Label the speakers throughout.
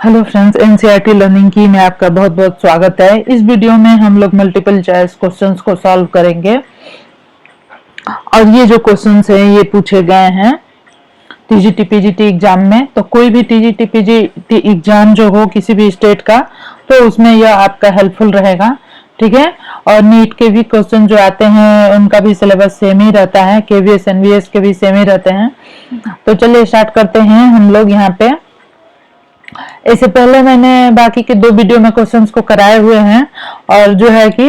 Speaker 1: Hello friends, NCERT learning की में आपका बहुत बहुत स्वागत है। इस वीडियो में हम लोग मल्टीपल चॉइस क्वेश्चंस को सॉल्व करेंगे और ये जो क्वेश्चंस हैं ये पूछे गए हैं टीजीटी पीजीटी एग्जाम में। तो कोई भी टीजीटी पीजीटी एग्जाम जो हो किसी भी स्टेट का, तो उसमें यह आपका हेल्पफुल रहेगा, ठीक है। और नीट के भी क्वेश्चन जो आते हैं उनका भी सिलेबस सेम ही रहता है, केवीएस एनवीएस के भी सेम ही रहते हैं। तो चलिए स्टार्ट करते हैं हम लोग यहाँ पे। इससे पहले मैंने बाकी के 2 वीडियो में क्वेश्चंस को कराए हुए हैं और जो है कि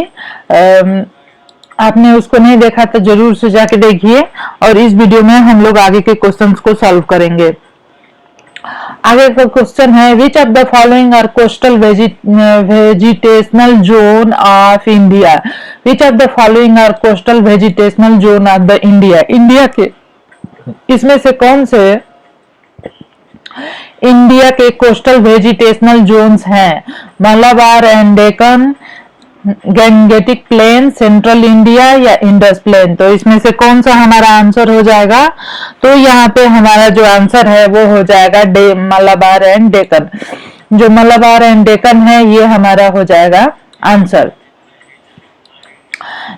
Speaker 1: आपने उसको नहीं देखा तो जरूर से जाके देखिए। और इस वीडियो में हम लोग आगे के क्वेश्चंस को सॉल्व करेंगे। आगे का क्वेश्चन है, which of the following are coastal vegetational zone of India. Which of the following are coastal vegetational zone of the India. India के इसमें से कौन से इंडिया के कोस्टल वेजिटेशनल जोन्स हैं? Malabar and Deccan, gangetic plain, central India या Indus plain. तो इसमें से कौन सा हमारा आंसर हो जाएगा? तो यहाँ पे हमारा जो आंसर है वो हो जाएगा मलाबार एंड डेक्कन। जो मलाबार एंड डेक्कन है ये हमारा हो जाएगा आंसर।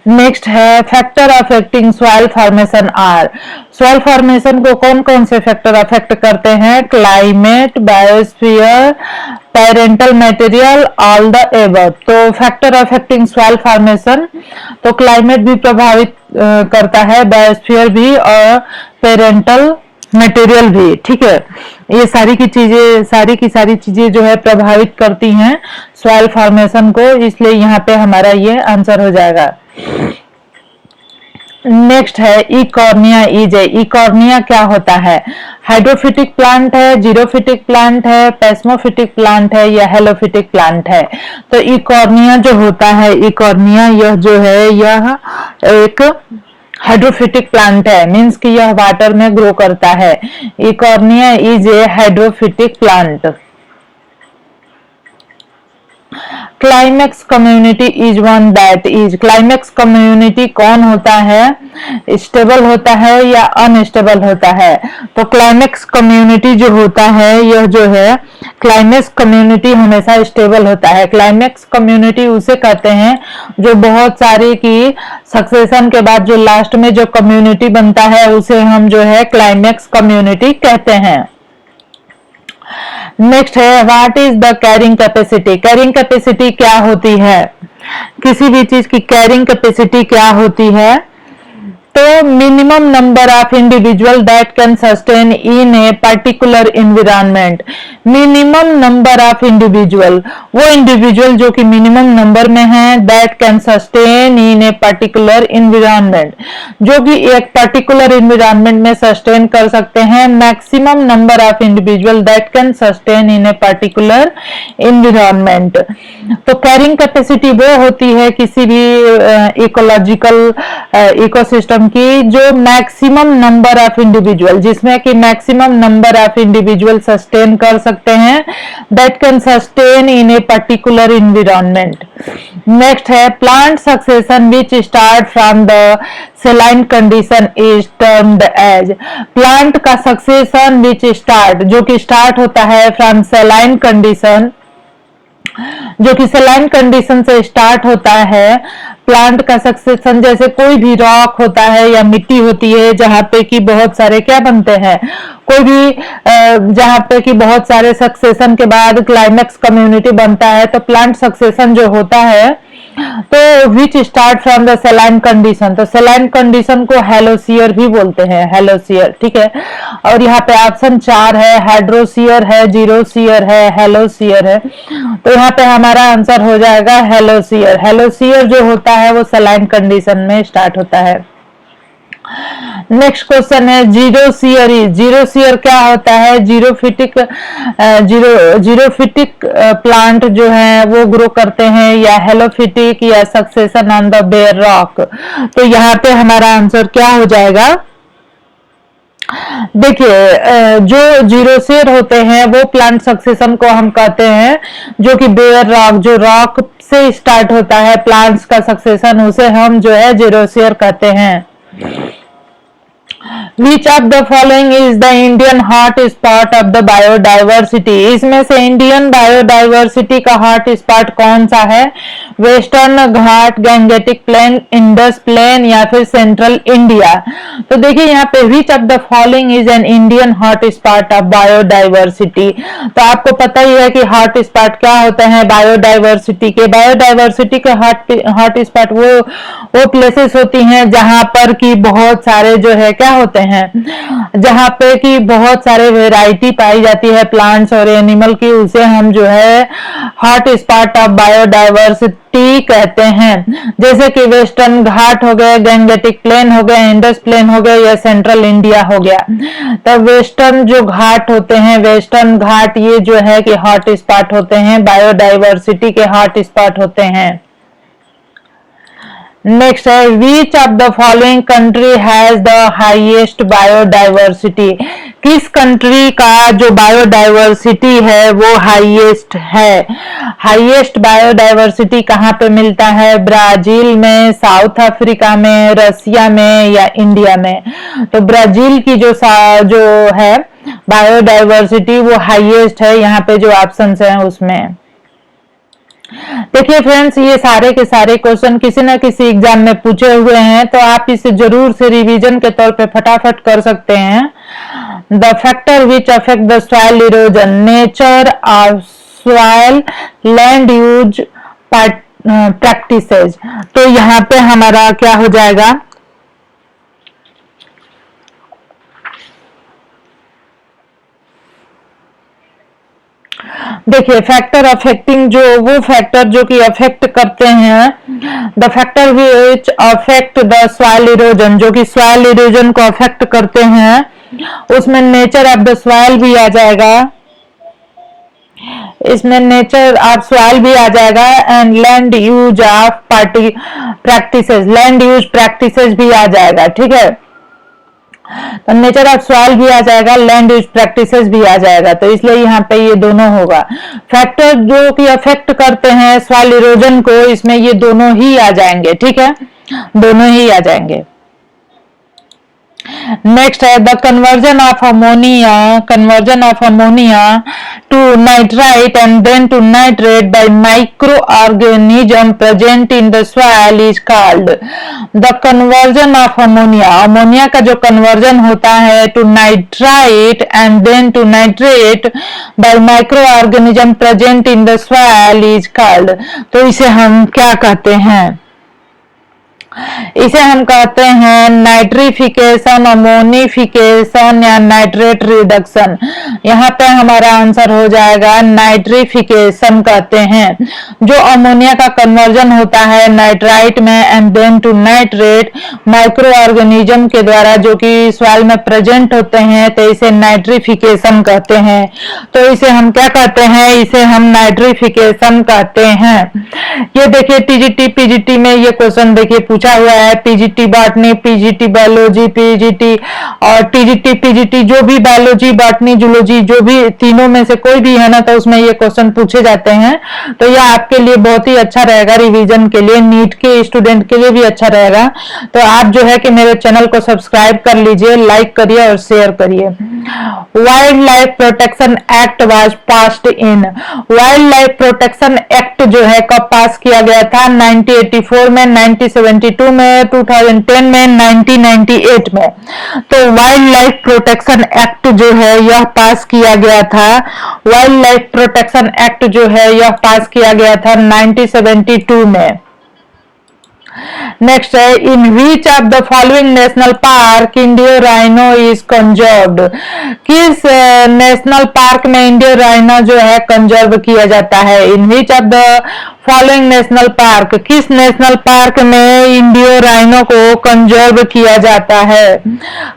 Speaker 1: नेक्स्ट है, factor affecting soil formation are. Soil formation को कौन कौन से फैक्टर अफेक्ट करते हैं? Climate, biosphere, parental material, all the above. तो फैक्टर अफेक्टिंग सॉइल फॉर्मेशन, तो क्लाइमेट भी प्रभावित करता है, बायोस्फीयर भी और पेरेंटल मटेरियल भी, ठीक है। ये सारी की सारी चीजें जो है प्रभावित करती हैं सॉइल फॉर्मेशन को, इसलिए यहाँ पे हमारा ये आंसर हो जाएगा। नेक्स्ट है, इकॉर्निया ईजे। इकॉर्निया क्या होता है? हाइड्रोफिटिक प्लांट है, जीरोफिटिक प्लांट है, पेस्मोफिटिक प्लांट है या हेलोफिटिक प्लांट है? तो इकॉर्निया जो होता है, इकॉर्निया यह जो है यह एक हाइड्रोफिटिक प्लांट है, मीन्स कि यह वाटर में ग्रो करता है। Eichhornia is a hydrophytic plant. Climax community is one that is. Climax community कौन होता है? स्टेबल होता है या अनस्टेबल होता है? तो क्लाइमेक्स कम्युनिटी जो होता है यह जो है क्लाइमेक्स कम्युनिटी हमेशा स्टेबल होता है। क्लाइमेक्स कम्युनिटी उसे कहते हैं जो बहुत सारी की सक्सेशन के बाद जो लास्ट में जो कम्युनिटी बनता है उसे हम जो है क्लाइमेक्स कम्युनिटी कहते हैं। नेक्स्ट है, what is the carrying capacity. Carrying capacity क्या होती है? किसी भी चीज की कैरिंग कैपेसिटी क्या होती है? तो minimum number of individual that can sustain in a particular environment. Minimum number of individual, वो इंडिविजुअल जो कि मिनिमम नंबर में है, that can sustain in a particular environment, जो कि एक पर्टिकुलर एनवायरनमेंट में सस्टेन कर सकते हैं। Maximum number of individual that can sustain in a particular environment. तो कैरिंग कैपेसिटी वो होती है किसी भी इकोलॉजिकल इकोसिस्टम की जो मैक्सिमम नंबर ऑफ इंडिविजुअल, जिसमें कि maximum number of individual sustain कर सकते हैं, that can sustain in a particular environment. Next है, plant succession which start from the saline condition is termed as. Plant का succession which start, जो कि start होता है फ्रॉम सेलाइन कंडीशन, जो कि सेलाइन कंडीशन से स्टार्ट होता है। प्लांट का सक्सेशन, जैसे कोई भी रॉक होता है या मिट्टी होती है जहां पे कि बहुत सारे क्या बनते हैं, कोई भी जहां पे कि बहुत सारे सक्सेशन के बाद क्लाइमेक्स कम्युनिटी बनता है, तो प्लांट सक्सेशन जो होता है तो विच start from the saline condition. तो सेलाइन कंडीशन को हेलोसियर भी बोलते हैं, हेलोसियर, ठीक है। और यहाँ पे ऑप्शन 4 है, हाइड्रोसियर है, जीरोसियर है, हेलोसियर है। तो यहाँ पे हमारा आंसर हो जाएगा हेलोसियर। हेलोसियर जो होता है वो सेलाइन कंडीशन में स्टार्ट होता है। नेक्स्ट क्वेश्चन है, जीरोसियरी। जीरोसियर क्या होता है? जीरोफिटिक प्लांट जो है वो ग्रो करते हैं, या हेलोफिटिक या succession on the bare rock. तो यहाँ पे हमारा आंसर क्या हो जाएगा? देखिए, जो जीरोसियर होते हैं वो प्लांट सक्सेशन को हम कहते हैं, जो कि बेयर रॉक, जो रॉक से स्टार्ट होता है प्लांट्स का सक्सेशन, उसे हम जो है जीरोसियर कहते हैं। विच of the following is the Indian hot spot of the biodiversity, इसमें से इंडियन बायोडाइवर्सिटी का हॉट स्पॉट कौन सा है? वेस्टर्न घाट, गैंगेटिक प्लेन, इंडस प्लेन या फिर सेंट्रल इंडिया। तो देखिए यहाँ पे विच of the following is an Indian hot spot of biodiversity. तो आपको पता ही है कि हॉट स्पॉट क्या होते हैं बायोडाइवर्सिटी के। बायोडाइवर्सिटी के हॉट स्पॉट वो प्लेसेस होती हैं जहां पर कि बहुत सारे जो है क्या होते हैं, जहां पे कि बहुत सारे वेराइटी पाई जाती है प्लांट्स और एनिमल की, उसे हम जो है हॉट स्पॉट ऑफ बायोडाइवर्सिटी कहते हैं। जैसे कि वेस्टर्न घाट हो गए, गैंगेटिक प्लेन हो गए, इंडस प्लेन हो गए या सेंट्रल इंडिया हो गया। तो वेस्टर्न जो घाट होते हैं, वेस्टर्न घाट ये जो है कि हॉट स्पॉट होते हैं, बायोडाइवर्सिटी के हॉट स्पॉट होते हैं। नेक्स्ट है which of the following country has the highest biodiversity, किस कंट्री का जो बायोडाइवर्सिटी है वो हाईएस्ट है। हाईएस्ट बायोडाइवर्सिटी कहाँ पे मिलता है? ब्राजील में, साउथ अफ्रीका में, रसिया में या इंडिया में। तो ब्राजील की जो है बायोडाइवर्सिटी वो हाईएस्ट है, यहाँ पे जो ऑप्शन है उसमें। देखिए फ्रेंड्स, ये सारे के सारे क्वेश्चन किसी न किसी एग्जाम में पूछे हुए हैं, तो आप इसे जरूर से रिवीजन के तौर पे फटाफट कर सकते हैं। The factor which affect the soil erosion, nature of soil, land use practices. तो यहाँ पे हमारा क्या हो जाएगा? देखिए फैक्टर अफेक्टिंग, जो वो फैक्टर जो कि अफेक्ट करते हैं, the factor which affect the soil erosion, जो कि सॉइल इरोजन को अफेक्ट करते हैं, उसमें नेचर ऑफ द सॉइल भी आ जाएगा, इसमें नेचर ऑफ सॉइल भी आ जाएगा and land use of practices, land use practices भी आ जाएगा। ठीक है, तो नेचर ऑफ सॉइल भी आ जाएगा, लैंड यूज प्रैक्टिसेस भी आ जाएगा। तो इसलिए यहाँ पे ये दोनों होगा। फैक्टर जो कि अफेक्ट करते हैं सॉइल इरोजन को, इसमें ये दोनों ही आ जाएंगे। ठीक है, दोनों ही आ जाएंगे। नेक्स्ट है the conversion of ammonia to nitrite and then to nitrate by microorganism present in the soil is called. The conversion of ammonia का जो कन्वर्जन होता है to nitrite and then to nitrate by microorganism present in the soil is called. तो इसे हम क्या कहते हैं? इसे हम कहते हैं नाइट्रिफिकेशन, अमोनिफिकेशन या नाइट्रेट रिडक्शन। यहाँ पे हमारा आंसर हो जाएगा नाइट्रिफिकेशन कहते हैं। जो अमोनिया का कन्वर्जन होता है नाइट्राइट में and then to nitrate microorganism के द्वारा जो कि सॉइल में प्रेजेंट होते हैं, तो इसे नाइट्रिफिकेशन कहते हैं। तो इसे हम क्या कहते हैं? इसे हम नाइट्रिफिकेशन कहते हैं। ये देखिए टीजीटी पीजीटी में ये क्वेश्चन देखिए पूछा हुआ है, PGT botany, PGT biology, PGT और टीजीटी पीजीटी, जो भी बायोलॉजी, बॉटनी, जूलॉजी, जो भी तीनों में से कोई भी है ना, तो उसमें ये क्वेश्चन पूछे जाते हैं। तो यह आपके लिए बहुत ही अच्छा रहेगा, रिवीजन के लिए, नीट के स्टूडेंट के लिए भी अच्छा रहेगा। तो आप जो है कि मेरे चैनल को सब्सक्राइब कर लीजिए, लाइक करिए और शेयर करिए। Wild life protection act was passed in, wild life protection act जो है कब पास किया गया था? 1984 में, 1972 में, 2010 में, 1998 में। तो वाइल्ड लाइफ प्रोटेक्शन एक्ट जो है यह पास किया गया था, वाइल्ड लाइफ प्रोटेक्शन एक्ट जो है यह पास किया गया था 1972 में। नेक्स्ट है in which of the following national park Indian rhino is conserved, किस नेशनल पार्क में इंडियो राइनो जो है कंजर्व किया जाता है? In which of the following national park, किस नेशनल पार्क में इंडियो राइनो को कंजर्व किया जाता है?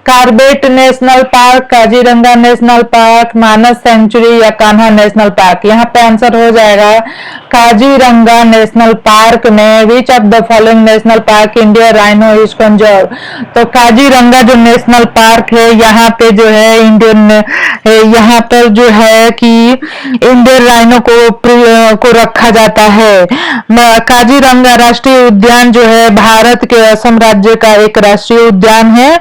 Speaker 1: Corbett national park, Kaziranga national park, Manas sanctuary या कान्हा नेशनल पार्क। यहाँ पे आंसर हो जाएगा काजीरंगा नेशनल पार्क में। विच of the following national park India rhino is conserve. तो काजीरंगा जो नेशनल पार्क है यहाँ पे जो है इंडियन यहाँ पर जो है कि इंडियन राइनो को रखा जाता है। काजीरंगा राष्ट्रीय उद्यान जो है भारत के असम राज्य का एक राष्ट्रीय उद्यान है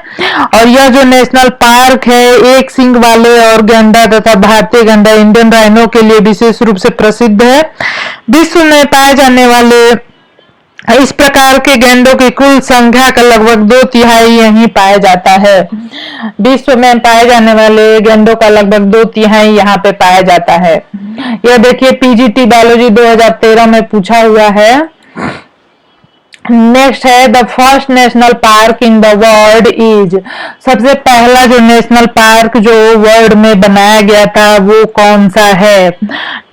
Speaker 1: और यह जो नेशनल पार्क है एक सींग वाले और गैंडा तथा भारतीय गैंडा इंडियन राइनो के लिए विशेष रूप से प्रसिद्ध है। विश्व में पाए जाने वाले इस प्रकार के गैंडों की कुल संख्या का लगभग 2/3 यहीं पाया जाता है। विश्व में पाए जाने वाले गैंडों का लगभग 2/3 यहाँ पे पाया जाता है। यह देखिए पीजीटी बायोलॉजी 2013 में पूछा हुआ है। नेक्स्ट है the first national park in the world is, सबसे पहला जो नेशनल पार्क जो वर्ल्ड में बनाया गया था वो कौन सा है?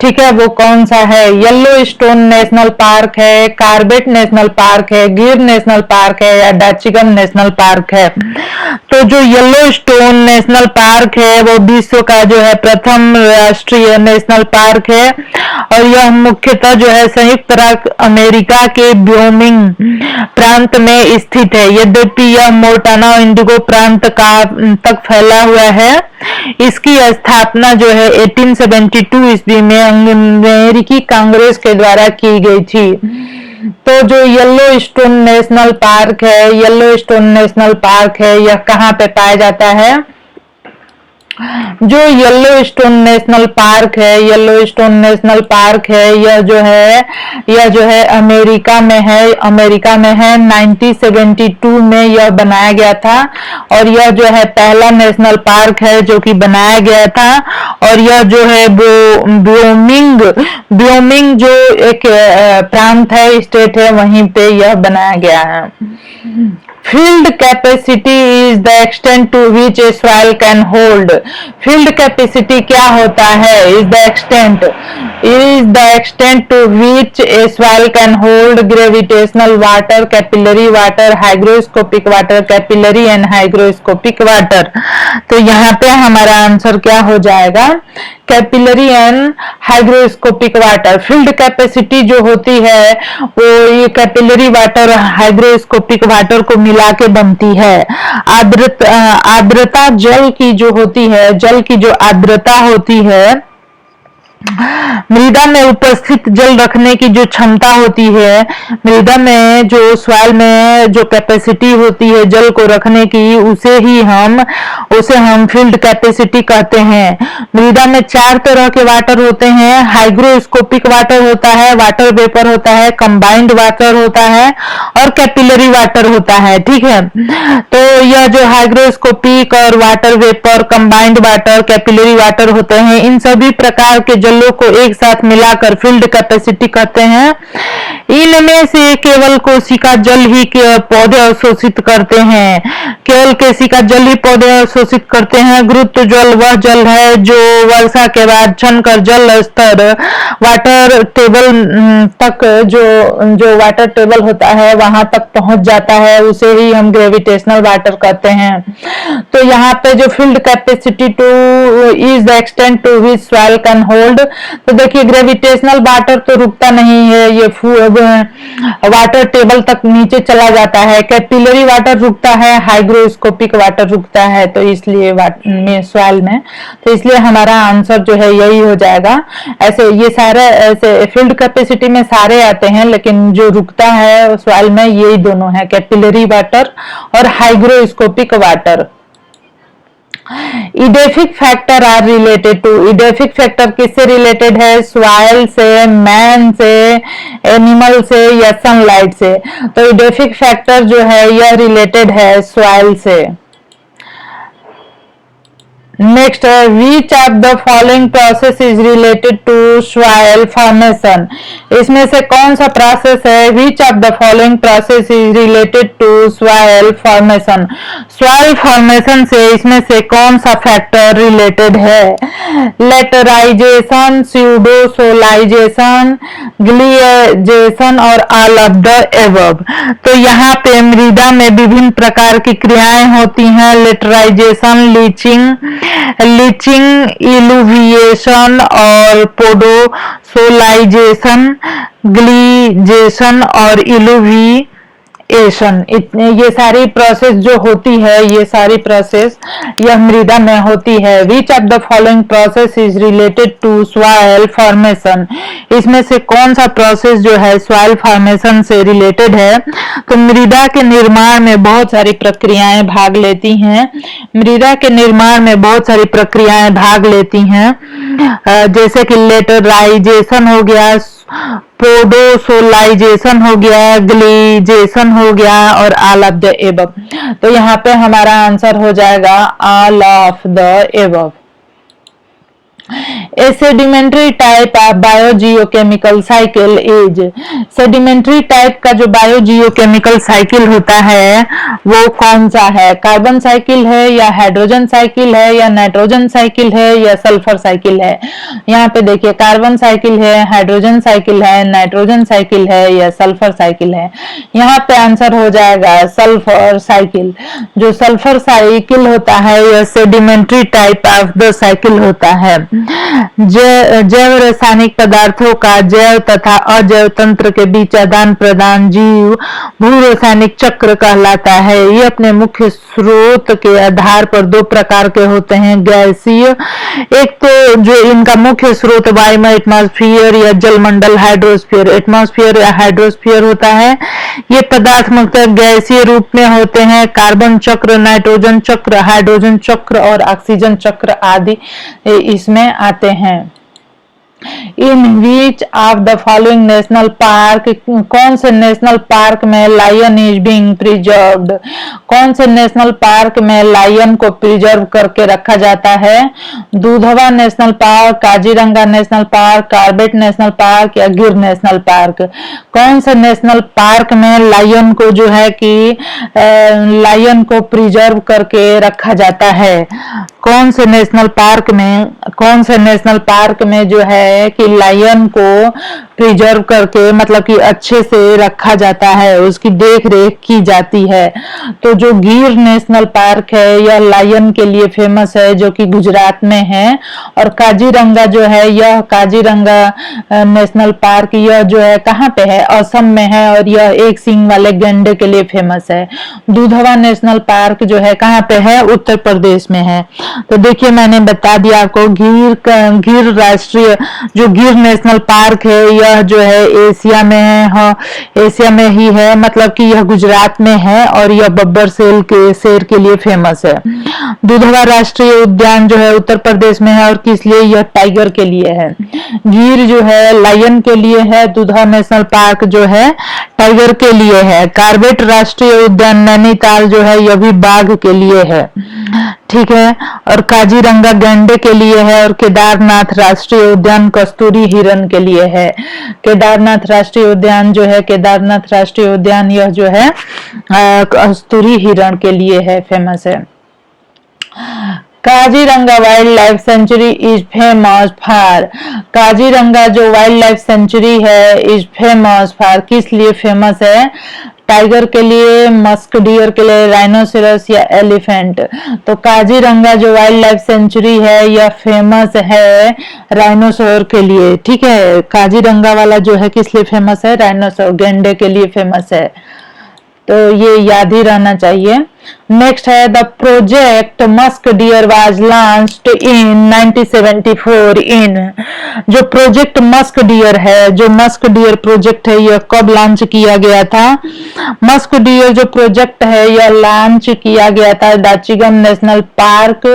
Speaker 1: ठीक है, वो कौन सा है? येलो स्टोन नेशनल पार्क है, कार्बेट नेशनल पार्क है, गिर नेशनल पार्क है या डाचिगम नेशनल पार्क है? तो जो येलो स्टोन नेशनल पार्क है वो विश्व का जो है प्रथम राष्ट्रीय नेशनल पार्क है और यह मुख्यतः जो है संयुक्त राज्य अमेरिका के व्योमिंग प्रांत में स्थित है। यद्यपि यह मोंटाना और इंडिगो प्रांत का तक फैला हुआ है। इसकी स्थापना जो है 1872 ईस्वी में अमेरिकी कांग्रेस के द्वारा की गई थी। तो जो येलो स्टोन नेशनल पार्क है, येलो स्टोन नेशनल पार्क है, यह कहाँ पे पाया जाता है? जो येलो स्टोन नेशनल पार्क है, येलो स्टोन नेशनल पार्क है, यह जो है अमेरिका में है। अमेरिका में है। 1972 में यह बनाया गया था और यह जो है पहला नेशनल पार्क है जो कि बनाया गया था और यह जो है व्योमिंग जो एक प्रांत है, स्टेट है, वहीं पे यह बनाया गया है। Field capacity is the extent to which a soil can hold. Field capacity क्या होता है? Is the extent to which a soil can hold gravitational water, capillary water, hygroscopic water, capillary and hygroscopic water. तो यहाँ पे हमारा answer क्या हो जाएगा? Capillary and hygroscopic water. Field capacity जो होती है वो ये कैपिलरी वाटर और हाइग्रोस्कोपिक वाटर को मिला के बनती है। आर्द्रता जल की जो होती है, जल की जो आर्द्रता होती है, मृदा में उपस्थित जल रखने की जो क्षमता होती है, मृदा में जो सॉइल में जो कैपेसिटी होती है जल को रखने की, उसे हम फील्ड कैपेसिटी कहते हैं। मृदा में 4 तरह के वाटर होते हैं। हाइग्रोस्कोपिक वाटर होता है, वाटर वेपर होता है, कंबाइंड वाटर होता है और कैपिलरी वाटर होता है। ठीक है, तो यह जो हाइग्रोस्कोपिक और water vapour, combined water, capillary water होते हैं, इन सभी प्रकार के जलों को एक साथ मिलाकर फील्ड कैपेसिटी कहते हैं। इनमें से केवल कोशिका जल ही पौधे अवशोषित करते हैं, केवल कोशिका जल ही पौधे अवशोषित करते हैं। गुरुत्व जल वह जल है जो वर्षा के बाद छनकर जल स्तर वाटर टेबल तक जो वाटर टेबल होता है वहां तक पहुंच जाता है, उसे ही हम ग्रेविटेशनल वाटर कहते हैं। तो यहाँ पे जो field capacity to is the extent to which soil can hold, तो देखिए ग्रेविटेशनल वाटर तो रुकता नहीं है, ये वाटर टेबल तक नीचे चला जाता है। कैपिलरी वाटर रुकता है, हाइग्रोस्कोपिक वाटर रुकता है, तो इसलिए सॉइल में, तो इसलिए हमारा आंसर जो है यही हो जाएगा। ऐसे ये सारे ऐसे फील्ड कैपेसिटी में सारे आते हैं, लेकिन जो रुकता है सॉइल में यही दोनों है, कैपिलरी वाटर और hygroscopic water. Edaphic factor are related to, edaphic factor किससे रिलेटेड है? सॉइल से, मैन से, एनिमल से या सनलाइट से? तो इडेफिक फैक्टर जो है यह रिलेटेड है सॉइल से। नेक्स्ट है which of the following process is related to soil formation, इसमें से कौन सा प्रोसेस है? Which of the following process is related to soil formation, soil formation से इसमें से कौन सा फैक्टर रिलेटेड है? लेटराइजेशन, स्यूडोसोलाइजेशन, ग्लिएजेशन और ऑल ऑफ द एबव। तो यहाँ पे मृदा में विभिन्न प्रकार की क्रियाएं होती हैं। लेटराइजेशन, लीचिंग, इलुविएशन और पोडोसोलाइजेशन, ग्लीजेशन और एशन, इतने ये सारी प्रोसेस जो होती है, ये सारी प्रोसेस यह मृदा में होती है। Which of the following process is related to soil formation, इसमें से कौन सा प्रोसेस जो है सॉइल फॉर्मेशन से रिलेटेड है? तो मृदा के निर्माण में बहुत सारी प्रक्रियाएं भाग लेती हैं, मृदा के निर्माण में बहुत सारी प्रक्रियाएं भाग लेती हैं, जैसे कि लेटराइजेशन हो गया, पोडोसोलाइजेशन हो गया, ग्लीजेशन हो गया और ऑल ऑफ द एबव। तो यहाँ पे हमारा आंसर हो जाएगा all of the above. A sedimentary type of biogeochemical cycle is, sedimentary type का जो बायोजियोकेमिकल साइकिल होता है वो कौन सा है? कार्बन साइकिल है या हाइड्रोजन साइकिल है या नाइट्रोजन साइकिल है या सल्फर साइकिल है? यहाँ पे देखिए कार्बन साइकिल है, हाइड्रोजन साइकिल है, नाइट्रोजन साइकिल है या सल्फर साइकिल है? यहाँ पे आंसर हो जाएगा सल्फर साइकिल। जो सल्फर साइकिल होता है यह sedimentary type of the cycle होता है। जैव रासायनिक पदार्थों का जैव तथा अजैव तंत्र के बीच आदान प्रदान जीव भू रासायनिक चक्र कहलाता है। ये अपने मुख्य स्रोत के आधार पर दो प्रकार के होते हैं, गैसीय, एक तो जो इनका मुख्य स्रोत वायुमय एटमॉस्फेयर या जलमंडल हाइड्रोस्फीयर, एटमॉस्फेयर या हाइड्रोस्फीयर होता है। ये पदार्थ मुख्यतः गैसीय रूप में होते हैं। कार्बन चक्र, नाइट्रोजन चक्र, हाइड्रोजन चक्र और ऑक्सीजन चक्र आदि इसमें आते हैं। In which of the following national park, कौन से नेशनल पार्क में लायन इज बीइंग प्रिजर्व्ड, कौन से नेशनल पार्क में लायन को प्रिजर्व करके रखा जाता है? Dudhwa national park, Kaziranga national park, Corbett national park या गिर नेशनल पार्क? कौन से नेशनल पार्क में लायन को जो है कि लायन को प्रिजर्व करके रखा जाता है? कौन से नेशनल पार्क में, कौन से नेशनल पार्क में जो है कि लायन को प्रिजर्व करके मतलब कि अच्छे से रखा जाता है, उसकी देख रेख की जाती है? तो जो गिर नेशनल पार्क है यह लायन के लिए फेमस है, जो कि गुजरात में है। और काजीरंगा जो है, यह काजीरंगा नेशनल पार्क यह जो है कहाँ पे है? असम में है और यह एक सींग वाले गैंडे के लिए फेमस है। दूधवा नेशनल पार्क जो है कहाँ पे है? उत्तर प्रदेश में है। तो देखिए मैंने बता दिया आपको, गिर राष्ट्रीय जो गिर नेशनल पार्क है यह जो है एशिया में है, हाँ एशिया में ही है, मतलब कि यह गुजरात में है और यह बब्बर शेर के लिए फेमस है। दुधवा राष्ट्रीय उद्यान जो है उत्तर प्रदेश में है और किस लिए? यह टाइगर के लिए है। गिर जो है लायन के लिए है, दुधवा नेशनल पार्क जो है टाइगर के लिए है। कॉर्बेट राष्ट्रीय उद्यान नैनीताल जो है यह भी बाघ के लिए है, ठीक है। और काजीरंगा गैंडे के लिए है और केदारनाथ राष्ट्रीय उद्यान कस्तूरी हिरण के लिए है। केदारनाथ राष्ट्रीय उद्यान जो है, केदारनाथ राष्ट्रीय उद्यान यह जो है कस्तूरी हिरण के लिए है, फेमस है। Kaziranga wild life sanctuary is famous for, Kaziranga जो वाइल्ड लाइफ सेंचुरी है इज फेमस फॉर, किस लिए फेमस है? टाइगर के लिए, मस्क डियर के लिए, राइनोसेरस या एलिफेंट? तो काजीरंगा जो वाइल्ड लाइफ सेंचुरी है यह फेमस है राइनोसोर के लिए, ठीक है। काजीरंगा वाला जो है किस लिए फेमस है? राइनोसोर, गैंडे के लिए फेमस है, तो ये याद ही रहना चाहिए। नेक्स्ट है the project musk deer was launched in 1974 इन, जो प्रोजेक्ट मस्क डियर है, जो मस्क डियर प्रोजेक्ट है यह कब लॉन्च किया गया था? मस्क डियर जो प्रोजेक्ट है यह लॉन्च किया गया था दाचिगम नेशनल पार्क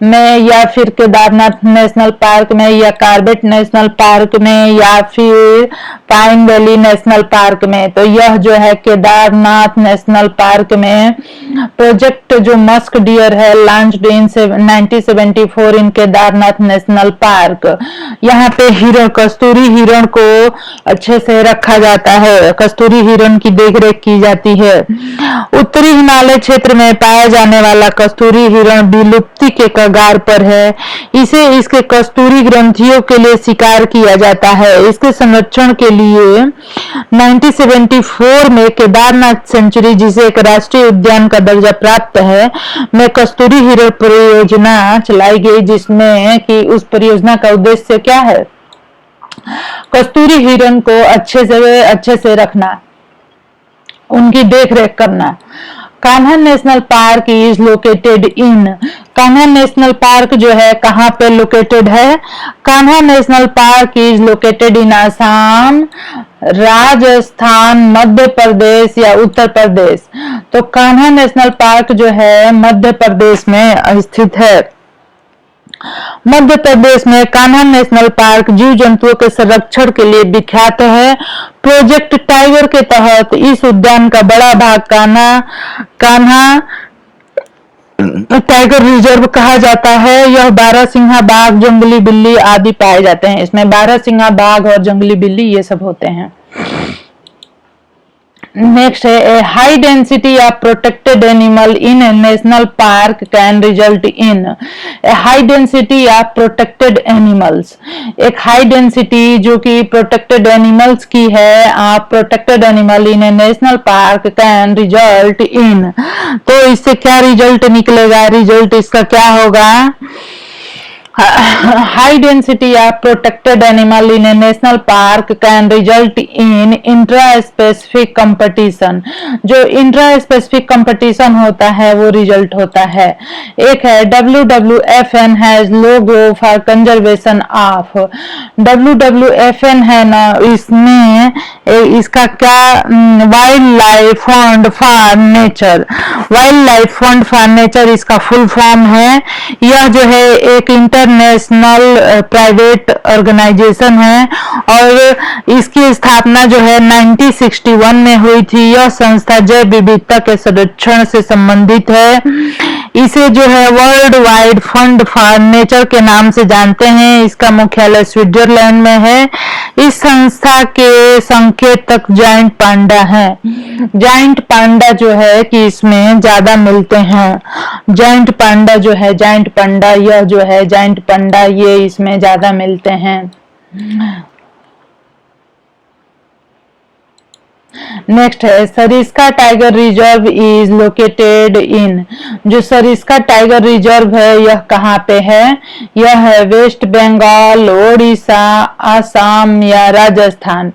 Speaker 1: में या फिर केदारनाथ नेशनल पार्क में या कॉर्बेट नेशनल पार्क में या फिर पाइन वैली नेशनल पार्क में? तो यह जो है केदारनाथ नेशनल पार्क में प्रोजेक्ट जो मस्क डियर है launched in 1974 in Kedarnath national park. यहाँ पे हिरण, कस्तूरी हिरण को अच्छे से रखा जाता है, कस्तूरी हिरण की देखरेख की जाती है। उत्तरी हिमालय क्षेत्र में पाया जाने वाला कस्तूरी हिरण विलुप्ति के कगार पर है। इसे इसके कस्तूरी ग्रंथियों के लिए शिकार किया जाता है। इसके संरक्षण के लिए 1974 में केदारनाथ सेंचुरी, जिसे एक राष्ट्रीय उद्यान का दर्जा प्राप्त है, में कस्तूरी हिरण परियोजना चलाई गई, जिसमें कि उस परियोजना का उद्देश्य क्या है? कस्तूरी हिरण को अच्छे से रखना, उनकी देख रेख करना। Kanha national park is located in, Kanha national park जो है कहाँ पे लोकेटेड है? Kanha national park is located in Assam, Rajasthan, Madhya Pradesh या उत्तर प्रदेश। तो कान्हा नेशनल पार्क जो है मध्य प्रदेश में स्थित है। मध्य प्रदेश में कान्हा नेशनल पार्क जीव जंतुओं के संरक्षण के लिए विख्यात है। प्रोजेक्ट टाइगर के तहत इस उद्यान का बड़ा भाग कान्हा टाइगर रिजर्व कहा जाता है। यह बारहसिंहा बाघ, जंगली बिल्ली आदि पाए जाते हैं। इसमें बारहसिंहा बाघ और जंगली बिल्ली ये सब होते हैं। नेक्स्ट है high density of protected animal in A national park can result in, high density of protected animals, एक हाई डेंसिटी जो कि प्रोटेक्टेड एनिमल्स की है, आप protected animal in A national park can result in, तो इससे क्या रिजल्ट निकलेगा? रिजल्ट इसका क्या होगा? high density of protected animal in a national park can result in intra-specific competition, जो intra-specific competition होता है वो result होता है। एक है WWFN has logo for conservation of, WWFN है ना, इसमें इसका क्या wild life fund for nature, wild life fund for nature इसका फुल फॉर्म है। यह जो है एक इंटरनेशनल प्राइवेट ऑर्गेनाइजेशन है और इसकी स्थापना जो है 1961 में हुई थी। यह संस्था जैव विविधता के संरक्षण से संबंधित है। इसे जो है world wide fund for nature के नाम से जानते हैं। इसका मुख्यालय स्विट्जरलैंड में है। इस संस्था के संकेतक जायंट पांडा है। जायंट पांडा जो है कि इसमें ज्यादा मिलते हैं। जायंट पांडा जो है, जायंट पांडा, यह जो है जायंट पांडा, ये इसमें ज्यादा मिलते हैं। नेक्स्ट है Sariska tiger reserve is located इन, जो सरिस्का टाइगर रिजर्व है यह कहाँ पे है? यह है वेस्ट बंगाल, ओडिशा, आसाम या राजस्थान।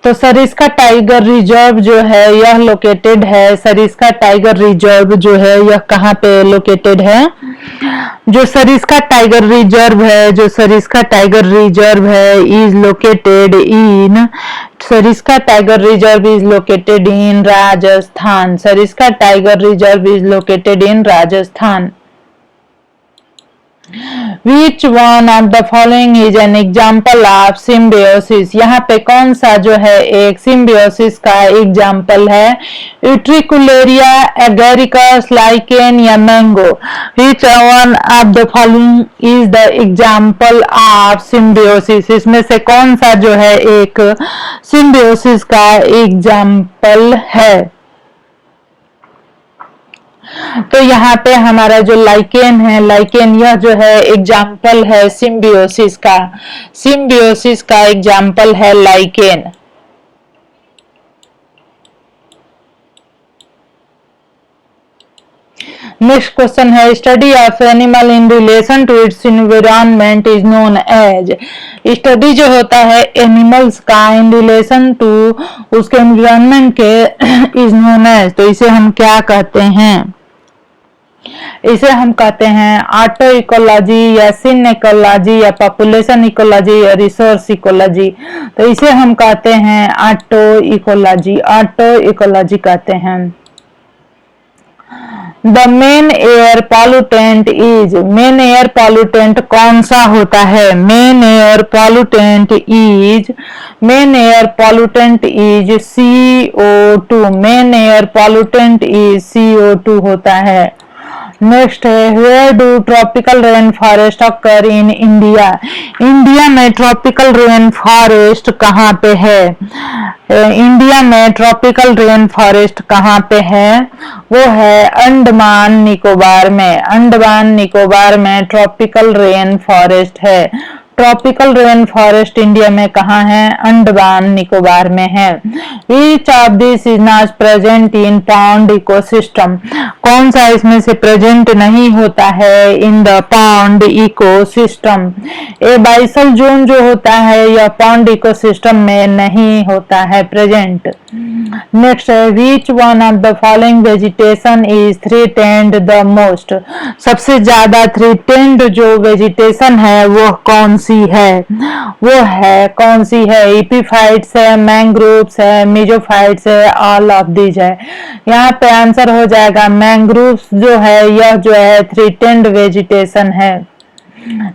Speaker 1: तो सरिस्का टाइगर रिजर्व जो है यह लोकेटेड है, सरिस्का टाइगर रिजर्व जो है यह कहाँ पे लोकेटेड है? जो सरिस्का टाइगर रिजर्व है, जो सरिस्का टाइगर रिजर्व है is located in, Sariska tiger reserve is located in Rajasthan, Sariska tiger reserve is located in Rajasthan. Which one of the following is an example of symbiosis? यहाँ पे कौन सा जो है एक symbiosis का एग्जाम्पल है? Utricularia, agaricus, lichen या mango? Which one of the following is the example of symbiosis? इसमें से कौन सा जो है एक symbiosis का एग्जाम्पल है? तो यहाँ पे हमारा जो लाइकेन है, लाइकेन यह जो है एग्जाम्पल है सिम्बियोसिस का, सिम्बियोसिस का एग्जाम्पल है लाइकेन। नेक्स्ट क्वेश्चन है study of animal in relation to its environment is known as, study जो होता है एनिमल्स का इन रिलेशन टू उसके एनवायरनमेंट के इज नोन एज, तो इसे हम क्या कहते हैं? इसे हम कहते हैं ऑटो इकोलॉजी या सिन इकोलॉजी या पॉपुलेशन इकोलॉजी या रिसोर्स इकोलॉजी। तो इसे हम कहते हैं ऑटो इकोलॉजी, ऑटो इकोलॉजी कहते हैं। The main air pollutant is, main air pollutant कौन सा होता है? Main air pollutant is, main air pollutant is CO2, main air pollutant is CO2 होता है। नेक्स्ट है where do tropical rain forest occur in India, India में tropical rain forest कहाँ पे है? इंडिया में ट्रॉपिकल रेन फॉरेस्ट कहाँ पे है? वो है अंडमान निकोबार में, अंडमान निकोबार में ट्रॉपिकल रेन फॉरेस्ट है। ट्रॉपिकल रेन फॉरेस्ट इंडिया में कहाँ है? अंडमान निकोबार में है। Which of this is not present in pond ecosystem? कौन सा इसमें से प्रेजेंट नहीं होता है in the pond ecosystem? A बाइसल zone जो होता है यह पॉन्ड इकोसिस्टम में नहीं होता है प्रेजेंट। नेक्स्ट है which one of the following vegetation is threatened the most? सबसे ज्यादा थ्रेटेंड जो वेजिटेशन है वो कौन सी है? वो है कौन सी है? एपीफाइट्स है, मैंग्रोव्स है, मेजोफाइट्स है, ऑल ऑफ दीज है। यहाँ पे आंसर हो जाएगा मैंग्रोव्स जो है यह जो है थ्रेटेंड वेजिटेशन है।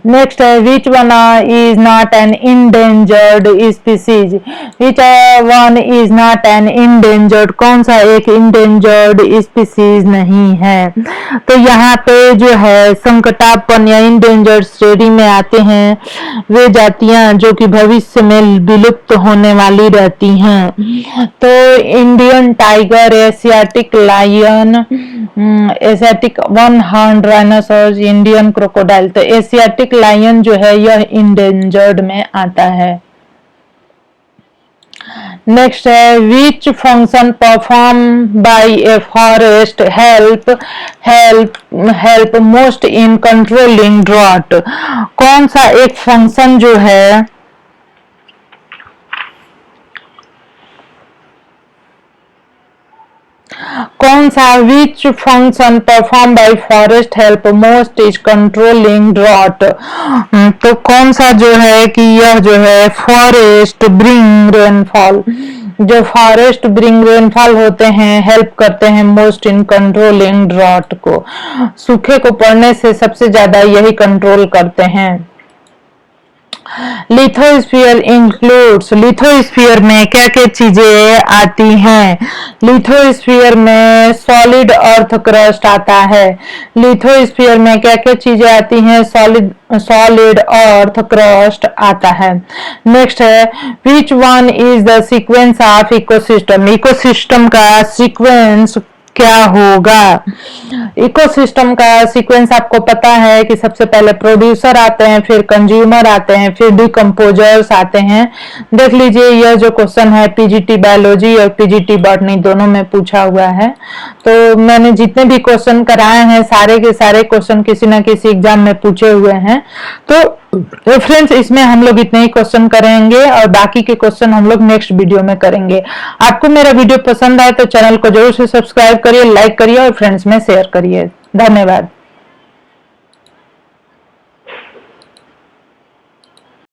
Speaker 1: नेक्स्ट है which one is not an endangered species? Which one is not an endangered? कौन सा एक इंडेंजर्ड स्पीसीज नहीं है? तो यहाँ पे जो है संकटापन्न या इंडेंजर्ड श्रेणी में आते हैं वे जातियां जो कि भविष्य में विलुप्त होने वाली रहती हैं। तो Indian tiger, Asiatic lion, Asiatic one horn rhinoceros, Indian crocodile. तो एशियाटिक लायन जो है यह इंडेंजर्ड में आता है। नेक्स्ट है which function perform by a forest help most in controlling drought? कौन सा एक फंक्शन जो है कौन सा which function perform by forest help most is controlling drought? तो कौन सा जो है कि यह जो है फॉरेस्ट ब्रिंग रेनफॉल, जो फॉरेस्ट ब्रिंग रेनफॉल होते हैं हेल्प करते हैं मोस्ट इन कंट्रोलिंग ड्रॉट को। सूखे को पड़ने से सबसे ज्यादा यही कंट्रोल करते हैं। लिथोस्फीयर इंक्लूड्स, लिथोस्फीयर में क्या क्या चीजें आती हैं? लिथोस्फीयर में सॉलिड अर्थ क्रस्ट आता है। लिथोस्फीयर में क्या क्या चीजें आती हैं? सॉलिड अर्थ क्रस्ट आता है। नेक्स्ट है which one is the sequence of ecosystem? Ecosystem का सीक्वेंस क्या होगा? इकोसिस्टम का सीक्वेंस आपको पता है कि सबसे पहले प्रोड्यूसर आते हैं, फिर कंज्यूमर आते हैं, फिर डिकम्पोजर्स आते हैं। देख लीजिए यह जो क्वेश्चन है पीजीटी बायोलॉजी और पीजीटी बॉटनी दोनों में पूछा हुआ है। तो मैंने जितने भी क्वेश्चन कराए हैं सारे के सारे क्वेश्चन किसी न किसी एग्जाम में पूछे हुए हैं। तो फ्रेंड्स इसमें हम लोग इतने ही क्वेश्चन करेंगे और बाकी के क्वेश्चन हम लोग नेक्स्ट वीडियो में करेंगे। आपको मेरा वीडियो पसंद आए तो चैनल को जरूर से सब्सक्राइब करिए, लाइक करिए और फ्रेंड्स में शेयर करिए। धन्यवाद।